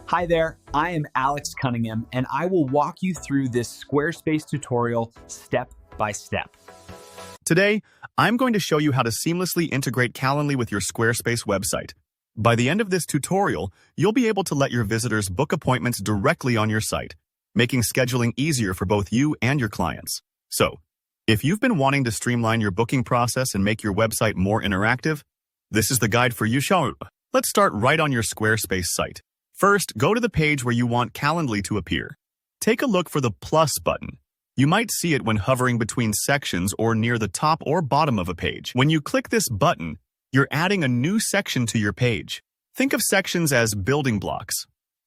Hi there, I am Alex Cunningham, and I will walk you through this Squarespace tutorial step by step. Today, I'm going to show you how to seamlessly integrate Calendly with your Squarespace website. By the end of this tutorial, you'll be able to let your visitors book appointments directly on your site, making scheduling easier for both you and your clients. So, if you've been wanting to streamline your booking process and make your website more interactive, this is the guide for you. Let's start right on your Squarespace site. First, go to the page where you want Calendly to appear. Take a look for the plus button. You might see it when hovering between sections or near the top or bottom of a page. When you click this button, you're adding a new section to your page. Think of sections as building blocks.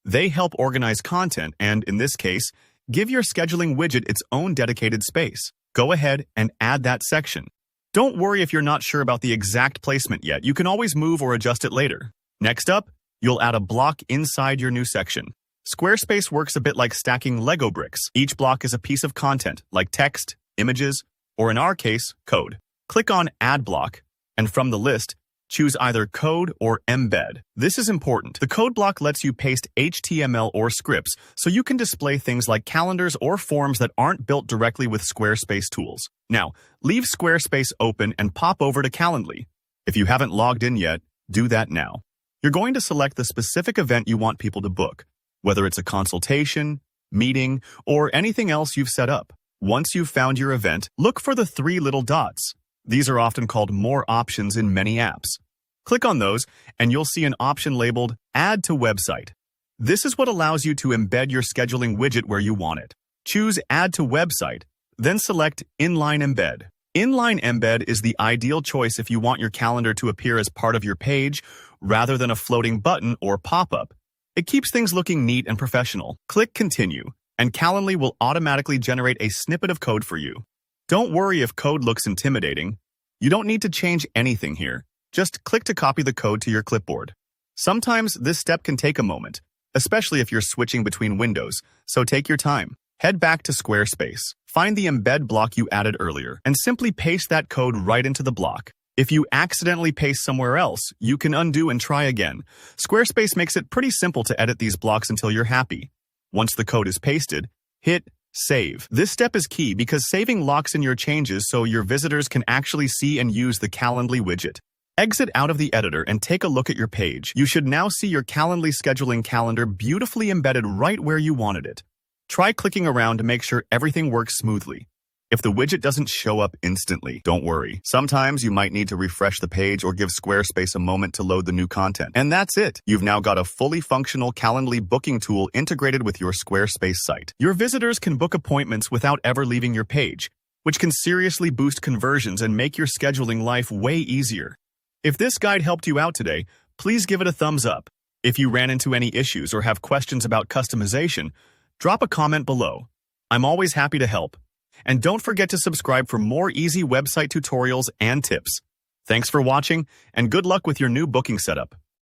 They help organize content and, in this case, give your scheduling widget its own dedicated space. Go ahead and add that section. Don't worry if you're not sure about the exact placement yet. You can always move or adjust it later. Next up, you'll add a block inside your new section. Squarespace works a bit like stacking Lego bricks. Each block is a piece of content, like text, images, or in our case, code. Click on Add Block, and from the list, choose either Code or Embed. This is important. The code block lets you paste HTML or scripts, so you can display things like calendars or forms that aren't built directly with Squarespace tools. Now, leave Squarespace open and pop over to Calendly. If you haven't logged in yet, do that now. You're going to select the specific event you want people to book, whether it's a consultation, meeting, or anything else you've set up. Once you've found your event, look for the three little dots. These are often called More Options in many apps. Click on those, and you'll see an option labeled Add to Website. This is what allows you to embed your scheduling widget where you want it. Choose Add to Website, then select Inline Embed. Inline Embed is the ideal choice if you want your calendar to appear as part of your page rather than a floating button or pop-up. It keeps things looking neat and professional. Click Continue, and Calendly will automatically generate a snippet of code for you. Don't worry if code looks intimidating. You don't need to change anything here. Just click to copy the code to your clipboard. Sometimes this step can take a moment, especially if you're switching between windows, so take your time. Head back to Squarespace, find the embed block you added earlier, and simply paste that code right into the block. If you accidentally paste somewhere else, you can undo and try again. Squarespace makes it pretty simple to edit these blocks until you're happy. Once the code is pasted, hit Save. This step is key because saving locks in your changes so your visitors can actually see and use the Calendly widget. Exit out of the editor and take a look at your page. You should now see your Calendly scheduling calendar beautifully embedded right where you wanted it. Try clicking around to make sure everything works smoothly. If the widget doesn't show up instantly, don't worry. Sometimes you might need to refresh the page or give Squarespace a moment to load the new content. And that's it. You've now got a fully functional Calendly booking tool integrated with your Squarespace site. Your visitors can book appointments without ever leaving your page, which can seriously boost conversions and make your scheduling life way easier. If this guide helped you out today, please give it a thumbs up. If you ran into any issues or have questions about customization, drop a comment below. I'm always happy to help. And don't forget to subscribe for more easy website tutorials and tips. Thanks for watching, and good luck with your new booking setup.